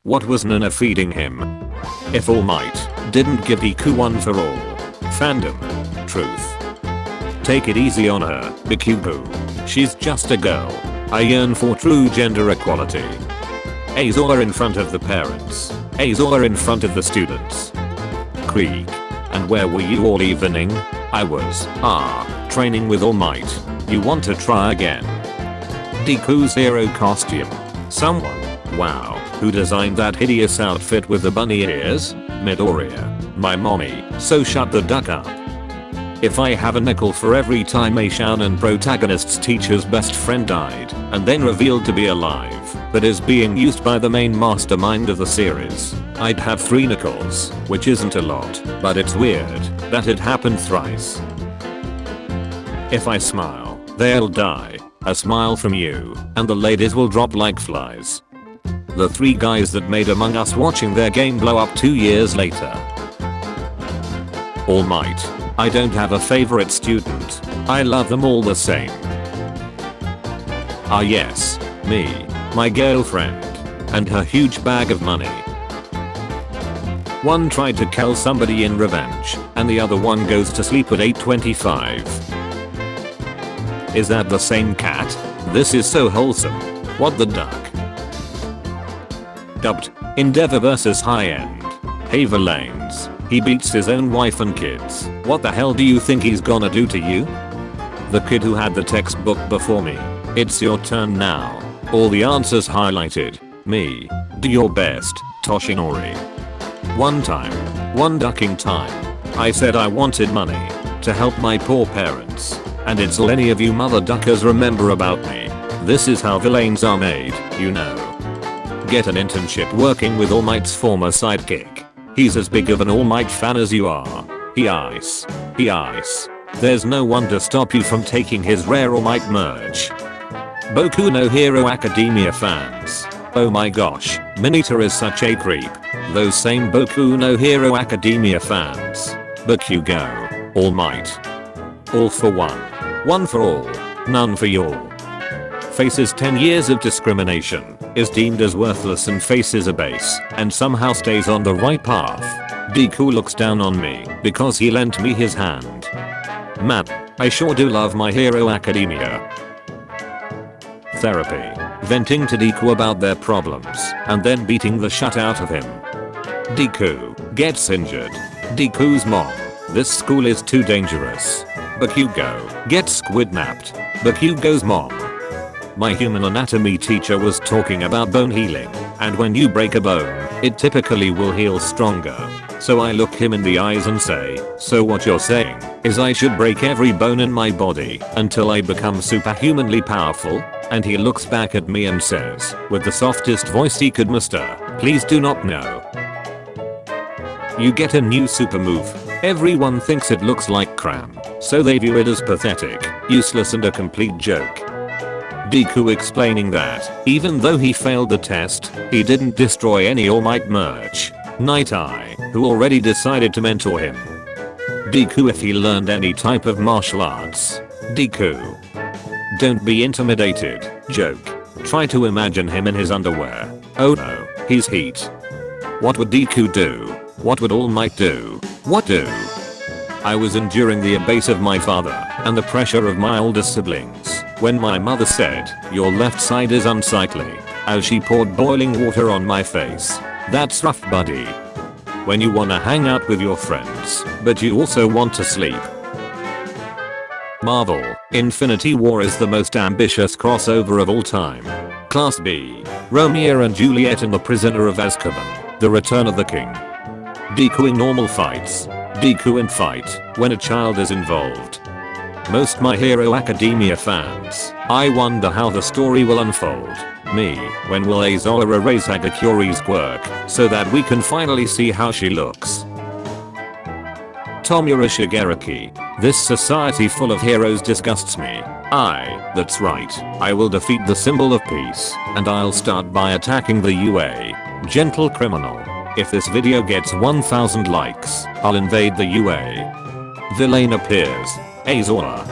What was Nana feeding him? If All Might didn't give Deku one for all. Fandom. Truth. Take it easy on her, Bikubu. She's just a girl. I yearn for true gender equality. Azor in front of the parents. Azor in front of the students. Creek. And where were you all evening? I was, training with All Might. You want to try again? Deku's hero costume. Someone, wow, who designed that hideous outfit with the bunny ears? Midoriya. My mommy, so shut the duck up. If I have a nickel for every time a shounen protagonist's teacher's best friend died, and then revealed to be alive, but is being used by the main mastermind of the series, I'd have 3 nickels, which isn't a lot, but it's weird that it happened thrice. If I smile, they'll die. A smile from you, and the ladies will drop like flies. The 3 guys that made Among Us watching their game blow up 2 years later. All Might. I don't have a favorite student. I love them all the same. Ah yes, me, my girlfriend, and her huge bag of money. One tried to kill somebody in revenge, and the other one goes to sleep at 8:25. Is that the same cat? This is so wholesome. What the duck? Dubbed, Endeavor vs High End. Hey Villains. He beats his own wife and kids. What the hell do you think he's gonna do to you? The kid who had the textbook before me. It's your turn now. All the answers highlighted. Me. Do your best, Toshinori. One ducking time. I said I wanted money to help my poor parents. And it's all any of you mother duckers remember about me. This is how villains are made, you know. Get an internship working with All Might's former sidekick. He's as big of an All Might fan as you are. He ice. There's no one to stop you from taking his rare All Might merch. Boku no Hero Academia fans. Oh my gosh, Minita is such a creep. Those same Boku no Hero Academia fans. Bakugo. All Might. All for one for all, none for y'all. Faces 10 years of discrimination, is deemed as worthless and faces a base, and somehow stays on the right path. Deku looks down on me because he lent me his hand. Man, I sure do love My Hero Academia. Therapy. Venting to Deku about their problems, and then beating the shit out of him. Deku gets injured. Deku's mom. This school is too dangerous. Bakugo gets squidnapped. Bakugo's mom. My human anatomy teacher was talking about bone healing, and when you break a bone, it typically will heal stronger. So I look him in the eyes and say, so what you're saying is I should break every bone in my body until I become superhumanly powerful? And he looks back at me and says, with the softest voice he could muster, please do not know. You get a new super move. Everyone thinks it looks like cram, so they view it as pathetic, useless and a complete joke. Deku explaining that, even though he failed the test, he didn't destroy any All Might merch. Night Eye, who already decided to mentor him. Deku if he learned any type of martial arts. Deku. Don't be intimidated, joke. Try to imagine him in his underwear. Oh no, he's heat. What would Deku do? What would All Might do? What do? I was enduring the abase of my father and the pressure of my older siblings when my mother said, your left side is unsightly, as she poured boiling water on my face. That's rough, buddy. When you wanna hang out with your friends, but you also want to sleep. Marvel, Infinity War is the most ambitious crossover of all time. Class B, Romeo and Juliet and the Prisoner of Azkaban, The Return of the King. Deku in normal fights. Deku in fight when a child is involved. Most My Hero Academia fans, I wonder how the story will unfold. Me, when will Azora erase Hagakuri's quirk so that we can finally see how she looks? Tomura Shigaraki. This society full of heroes disgusts me. That's right, I will defeat the symbol of peace, and I'll start by attacking the UA. Gentle criminal. If this video gets 1000 likes, I'll invade the UA. Villain appears. Azora.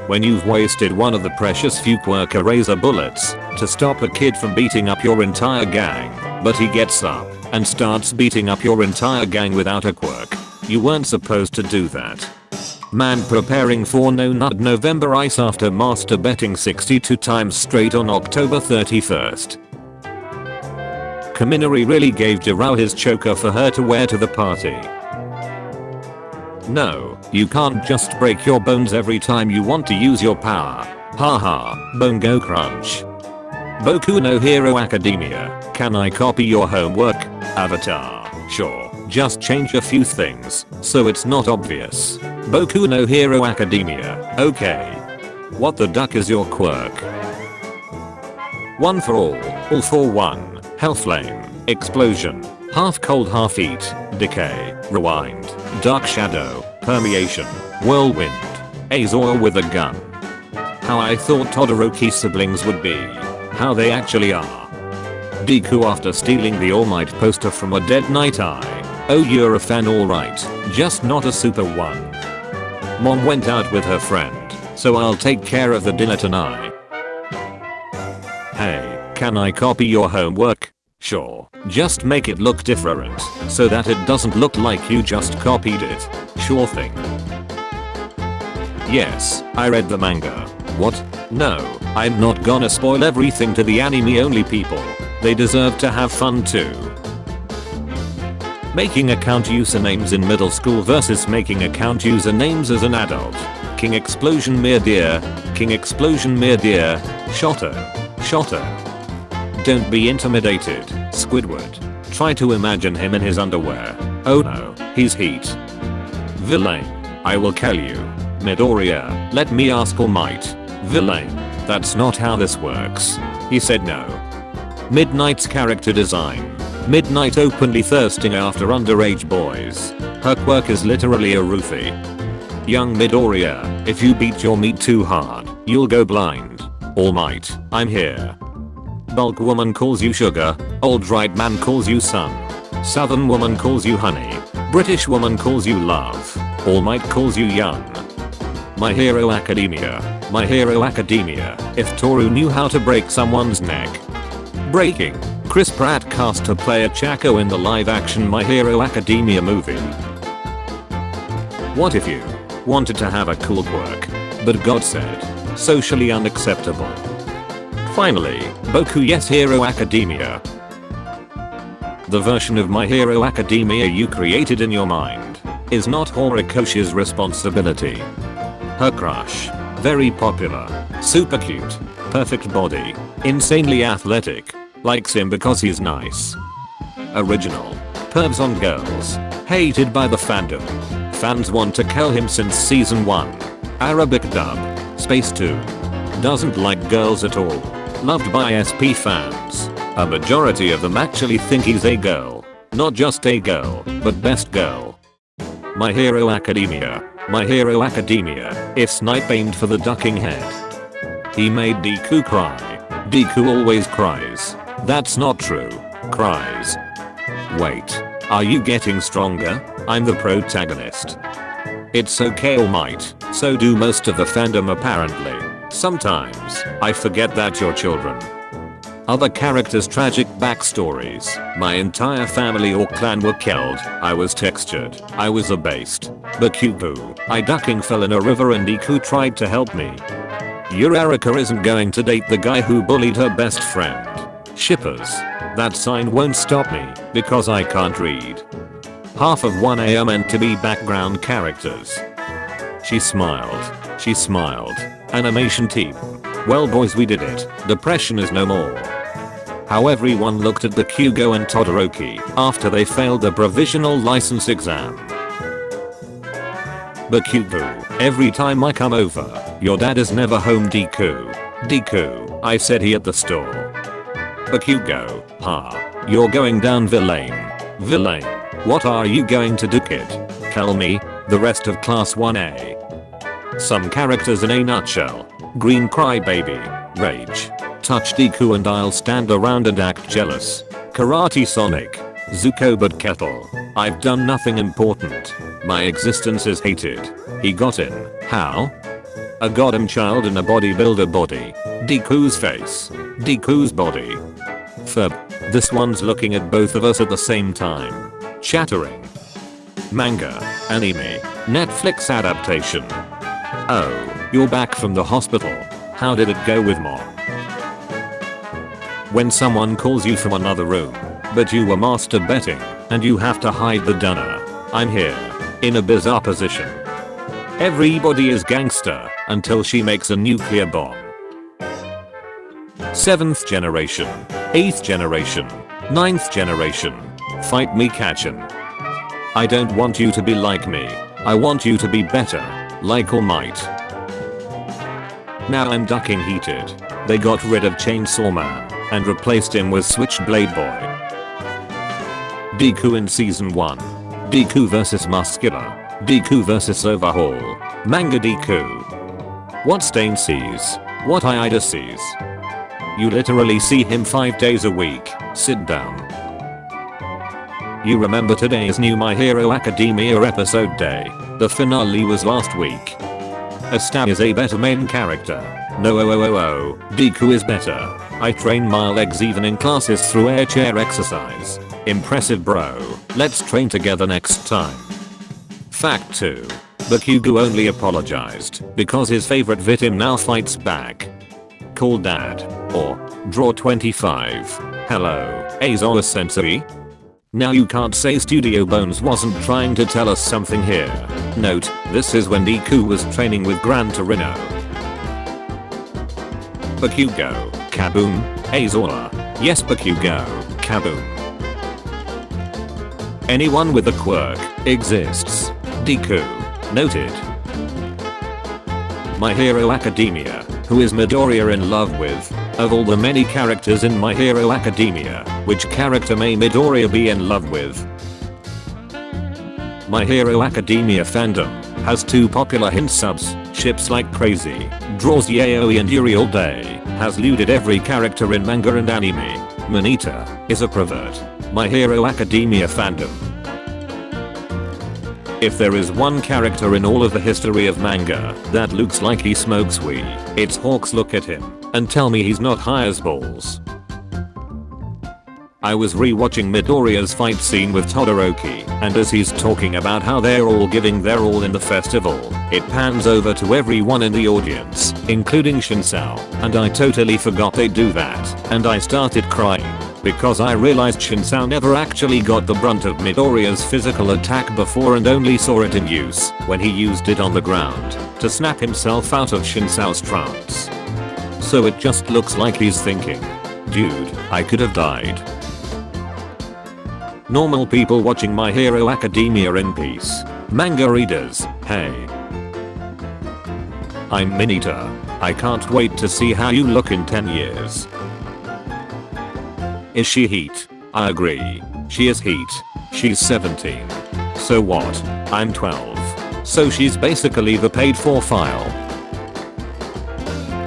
When you've wasted one of the precious few quirk eraser bullets to stop a kid from beating up your entire gang, but he gets up and starts beating up your entire gang without a quirk. You weren't supposed to do that. Man preparing for no nut November ice after masturbating 62 times straight on October 31st. Kaminari really gave Jirao his choker for her to wear to the party. No, you can't just break your bones every time you want to use your power. Haha, Bongo Crunch. Boku no Hero Academia, can I copy your homework? Avatar, sure, just change a few things, so it's not obvious. Boku no Hero Academia, okay. What the duck is your quirk? One for all for one, Hellflame, Explosion, Half Cold Half Eat, Decay, Rewind, Dark Shadow, Permeation, Whirlwind, Azor with a gun. How I thought Todoroki siblings would be. How they actually are. Deku after stealing the All Might poster from a Dead Knight Eye. Oh, you're a fan, alright, just not a super one. Mom went out with her friend, so I'll take care of the dinner tonight. Hey, can I copy your homework? Sure, just make it look different, so that it doesn't look like you just copied it. Sure thing. Yes, I read the manga. What? No, I'm not gonna spoil everything to the anime only people. They deserve to have fun too. Making account usernames in middle school versus making account usernames as an adult. King Explosion Mere Deer, King Explosion Mere Deer, Shoto, Shoto. Don't be intimidated, Squidward. Try to imagine him in his underwear. Oh no, he's heat. Villainy, I will kill you. Midoriya, let me ask All Might. Villainy, that's not how this works. He said no. Midnight's character design. Midnight openly thirsting after underage boys. Her quirk is literally a roofie. Young Midoriya, if you beat your meat too hard, you'll go blind. All Might, I'm here. Bulk woman calls you sugar, old right man calls you sun. Southern woman calls you honey. British woman calls you love. All Might calls you young. My Hero Academia. My Hero Academia. If Toru knew how to break someone's neck. Breaking. Chris Pratt cast to play a Chaco in the live-action My Hero Academia movie. What if you wanted to have a cool quirk, but God said, socially unacceptable? Finally, Boku Yes Hero Academia. The version of My Hero Academia you created in your mind is not Horikoshi's responsibility. Her crush. Very popular. Super cute. Perfect body. Insanely athletic. Likes him because he's nice. Original. Pervs on girls. Hated by the fandom. Fans want to kill him since season 1. Arabic dub. Space Tune. Doesn't like girls at all. Loved by SP fans. A majority of them actually think he's a girl. Not just a girl, but best girl. My Hero Academia. My Hero Academia. If Snipe aimed for the ducking head. He made Deku cry. Deku always cries. That's not true. Cries. Wait. Are you getting stronger? I'm the protagonist. It's okay, All Might. So do most of the fandom apparently. Sometimes, I forget that you're children. Other characters' tragic backstories. My entire family or clan were killed. I was textured. I was abased. Bakubu. I ducking fell in a river and Deku tried to help me. Uraraka isn't going to date the guy who bullied her best friend. Shippers. That sign won't stop me, because I can't read. Half of 1A are meant to be background characters. She smiled. She smiled. Animation team. Well boys, we did it. Depression is no more. How everyone looked at the Kyugo and Todoroki after they failed the provisional license exam. Bakubu, every time I come over, your dad is never home. Deku. Deku, I said he at the store. Bakugo, ha. You're going down Villainy. Villainy. What are you going to do, kid? Tell me, the rest of class 1A. Some characters in a nutshell. Green crybaby. Rage. Touch Deku and I'll stand around and act jealous. Karate Sonic. Zuko but Kettle. I've done nothing important. My existence is hated. He got in. How? A goddamn child in a bodybuilder body. Deku's face. Deku's body. Ferb. This one's looking at both of us at the same time. Chattering. Manga. Anime. Netflix adaptation. Oh, you're back from the hospital. How did it go with Mom? When someone calls you from another room, but you were masturbating, and you have to hide the dunner. I'm here. In a bizarre position. Everybody is gangster until she makes a nuclear bomb. 7th generation. 8th generation. 9th generation. Fight me catchin'. I don't want you to be like me. I want you to be better. Like All Might. Now I'm ducking heated. They got rid of Chainsaw Man and replaced him with Switchblade Boy. Deku in season 1. Deku vs Muscular. Deku vs Overhaul. Manga Deku. What Stain sees. What Aida sees. You literally see him 5 days a week. Sit down. You remember today's new My Hero Academia episode day. The finale was last week. Asta is a better main character. No, Deku is better. I train my legs even in classes through air chair exercise. Impressive bro. Let's train together next time. Fact 2. Bakugo only apologized because his favorite victim now fights back. Call dad. Or draw 25. Hello, Azoa Sensei? Now you can't say Studio Bones wasn't trying to tell us something here. Note, this is when Deku was training with Gran Torino. Bakugo, Kaboom, Azoa. Yes, Bakugo, Kaboom. Anyone with a quirk exists. Deku. Noted. My Hero Academia. Who is Midoriya in love with? Of all the many characters in My Hero Academia, which character may Midoriya be in love with? My Hero Academia fandom has 2 popular hint subs, ships like crazy, draws yaoi and Yuri all day, has lewded every character in manga and anime. Manita is a pervert. My Hero Academia fandom. If there is one character in all of the history of manga that looks like he smokes weed, it's Hawks. Look at him and tell me he's not high as balls. I was rewatching Midoriya's fight scene with Todoroki, and as he's talking about how they're all giving their all in the festival, it pans over to everyone in the audience, including Shinsao, and I totally forgot they do that, and I started crying. Because I realized Shinsao never actually got the brunt of Midoriya's physical attack before and only saw it in use when he used it on the ground to snap himself out of Shinsao's trance. So it just looks like he's thinking, dude, I could have died. Normal people watching My Hero Academia in peace. Manga readers, hey. I'm Minita. I can't wait to see how you look in 10 years. Is she heat? I agree. She is heat. She's 17. So what? I'm 12. So she's basically the paid for file.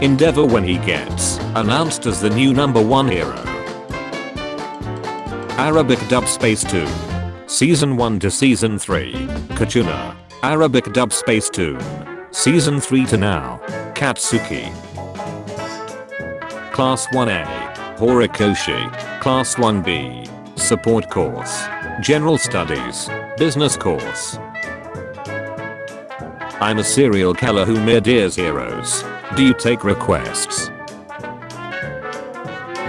Endeavor when he gets announced as the new #1 hero. Arabic dub space 2. Season 1 to season 3. Kachuna. Arabic dub space 2. Season 3 to now. Katsuki. Class 1A. Horikoshi. Class 1B. Support course. General Studies. Business course. I'm a serial killer who murderes heroes. Do you take requests?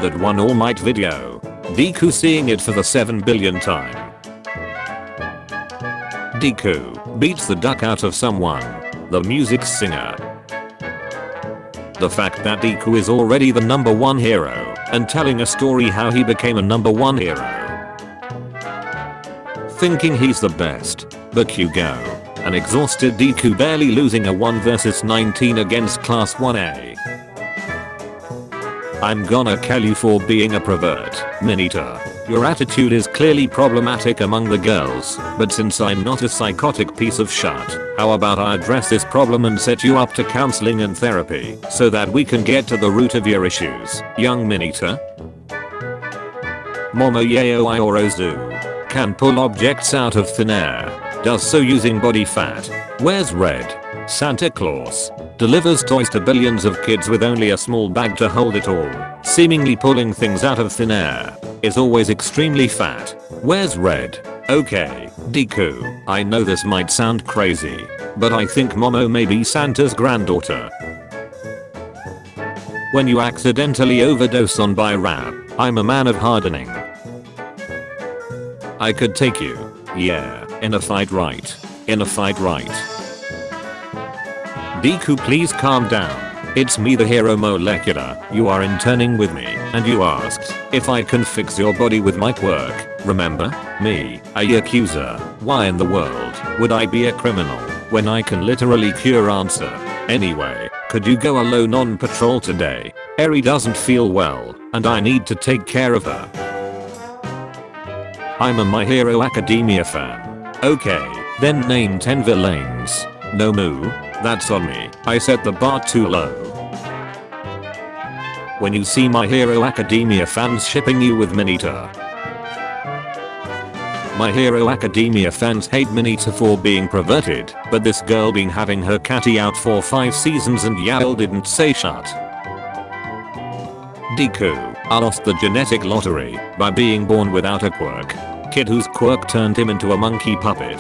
That one All Might video. Deku seeing it for the 7 billionth time. Deku beats the duck out of someone. The music singer. The fact that Deku is already the #1 hero and telling a story how he became a #1 hero. Thinking he's the best. Bakugo. An exhausted Deku barely losing a 1 vs 19 against Class 1A. I'm gonna kill you for being a pervert, Minita. Your attitude is clearly problematic among the girls, but since I'm not a psychotic piece of shit, how about I address this problem and set you up to counseling and therapy so that we can get to the root of your issues, young Minita? Momo Yaoi Orozu. Can pull objects out of thin air. Does so using body fat. Wears red. Santa Claus. Delivers toys to billions of kids with only a small bag to hold it all. Seemingly pulling things out of thin air. is always extremely fat. Wears red. Okay, Deku, I know this might sound crazy, but I think Momo may be Santa's granddaughter. When you accidentally overdose on buy rap, I'm a man of hardening. I could take you. Yeah, in a fight right. In a fight right. Deku, please calm down. It's me, the hero molecular. You are interning with me and you asked if I can fix your body with my quirk. Remember? Me, a accuser. Why in the world would I be a criminal when I can literally cure answer? Anyway, could you go alone on patrol today? Eri doesn't feel well and I need to take care of her. I'm a My Hero Academia fan. Okay, then name 10 villains. No moo, that's on me. I set the bar too low. When you see My Hero Academia fans shipping you with Minita. My Hero Academia fans hate Minita for being perverted, but this girl been having her catty out for 5 seasons and Yael didn't say shut. Deku, I lost the genetic lottery by being born without a quirk. Kid whose quirk turned him into a monkey puppet.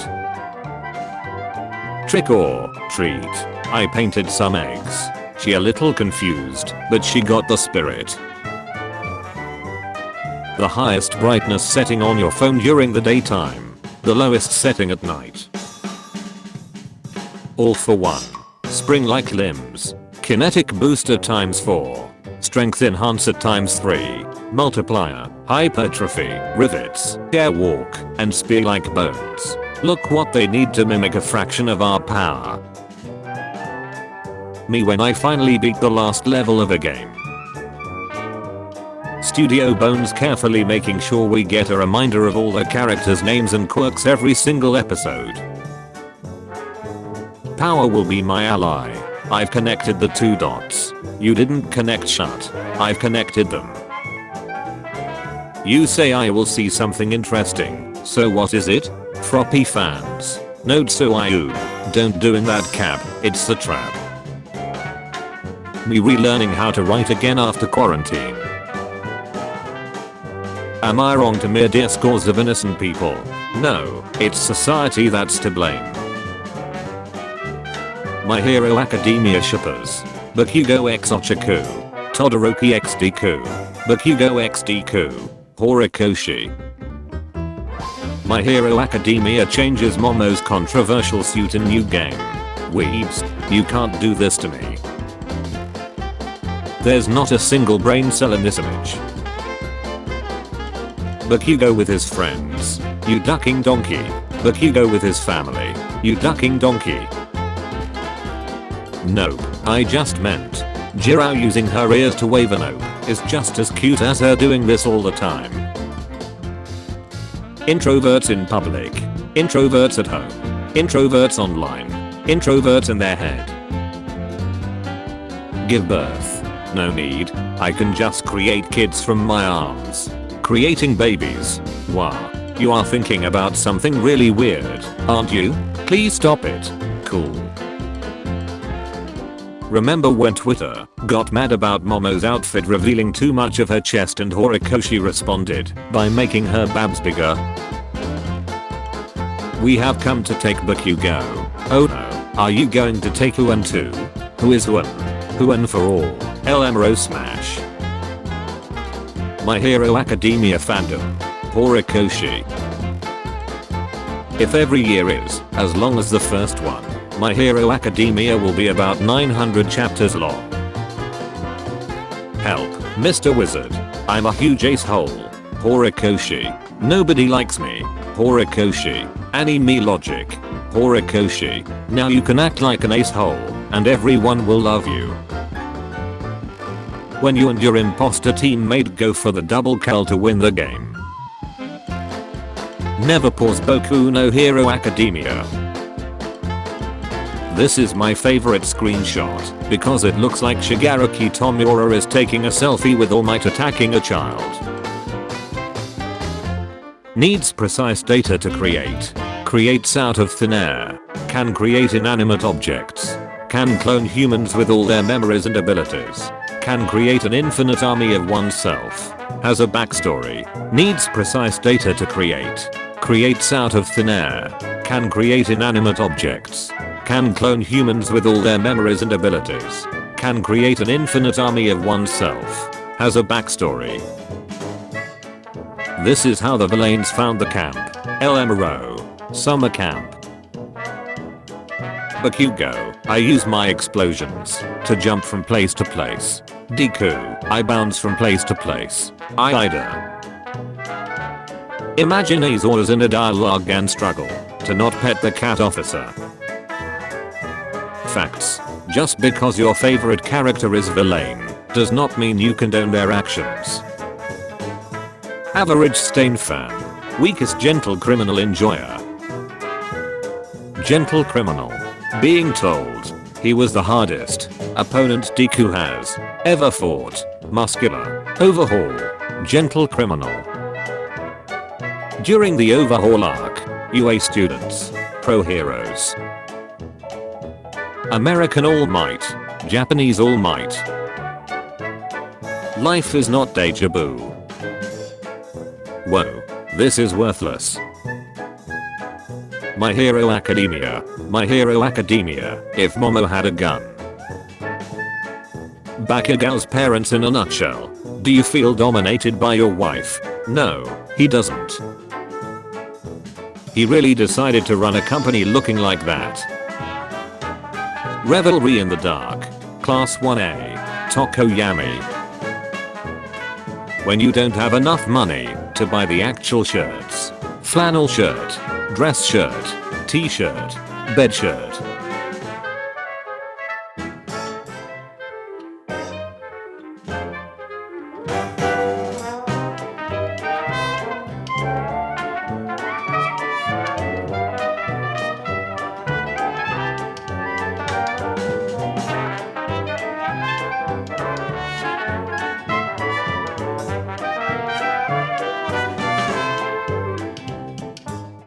Trick or treat. I painted some eggs. She a little confused, but she got the spirit. The highest brightness setting on your phone during the daytime. The lowest setting at night. All for one. Spring-like limbs. Kinetic booster times 4. Strength enhancer times 3. Multiplier. Hypertrophy. Rivets. Airwalk. And spear-like bones. Look what they need to mimic a fraction of our power. Me when I finally beat the last level of a game. Studio Bones carefully making sure we get a reminder of all the characters' names and quirks every single episode. Power will be my ally. I've connected the 2 dots. You didn't connect shut. I've connected them. You say I will see something interesting. So what is it? Froppy fans. Note so don't doing that cap, it's a trap. Me relearning how to write again after quarantine. Am I wrong to murder scores of innocent people? No, it's society that's to blame. My Hero Academia shippers. Bakugo x Ochaku. Todoroki x Deku. Bakugo x Deku. Horikoshi. My Hero Academia changes Momo's controversial suit in new game. Weebs, you can't do this to me. There's not a single brain cell in this image. Bakugo with his friends. You ducking donkey. Bakugo with his family. You ducking donkey. Nope, I just meant Jirao using her ears to wave an oak is just as cute as her doing this all the time. Introverts in public. Introverts at home. Introverts online. Introverts in their head. Give birth. No need. I can just create kids from my arms. Creating babies. Wow. You are thinking about something really weird, aren't you? Please stop it. Cool. Remember when Twitter got mad about Momo's outfit revealing too much of her chest and Horikoshi responded by making her babs bigger? We have come to take Bakugo. Oh no, are you going to take Huan too? Who is Huan? Huan for all. LMRO smash. My Hero Academia fandom. Horikoshi. If every year is as long as the first one, My Hero Academia will be about 900 chapters long. Help, Mr. Wizard. I'm a huge ace-hole. Horikoshi. Nobody likes me. Horikoshi. Anime logic. Horikoshi. Now you can act like an ace-hole, and everyone will love you. When you and your imposter teammate go for the double kill to win the game. Never pause Boku no Hero Academia. This is my favorite screenshot because it looks like Shigaraki Tomura is taking a selfie with All Might attacking a child. Needs precise data to create. Creates out of thin air. Can create inanimate objects. Can clone humans with all their memories and abilities. Can create an infinite army of oneself. Has a backstory. Needs precise data to create. Creates out of thin air. Can create inanimate objects. Can clone humans with all their memories and abilities. Can create an infinite army of oneself. Has a backstory. This is how the villains found the camp. LMRO. Summer camp. Bakugo. I use my explosions to jump from place to place. Deku. I bounce from place to place. Ida. Imagine Azores in a dialogue and struggle to not pet the cat officer. Facts. Just because your favorite character is villain does not mean you condone their actions. Average Stain fan. Weakest gentle criminal enjoyer. Gentle criminal. Being told he was the hardest opponent Deku has ever fought. Muscular. Overhaul. Gentle criminal. During the overhaul arc, UA students. Pro heroes. American All Might. Japanese All Might. Life is not deja vu. Whoa. This is worthless. My Hero Academia. My Hero Academia. If Momo had a gun. Bakugo's parents in a nutshell. Do you feel dominated by your wife? No, he doesn't. He really decided to run a company looking like that. Revelry in the dark. Class 1A. Tokoyami. When you don't have enough money to buy the actual shirts. Flannel shirt. Dress shirt. T-shirt. Bed shirt.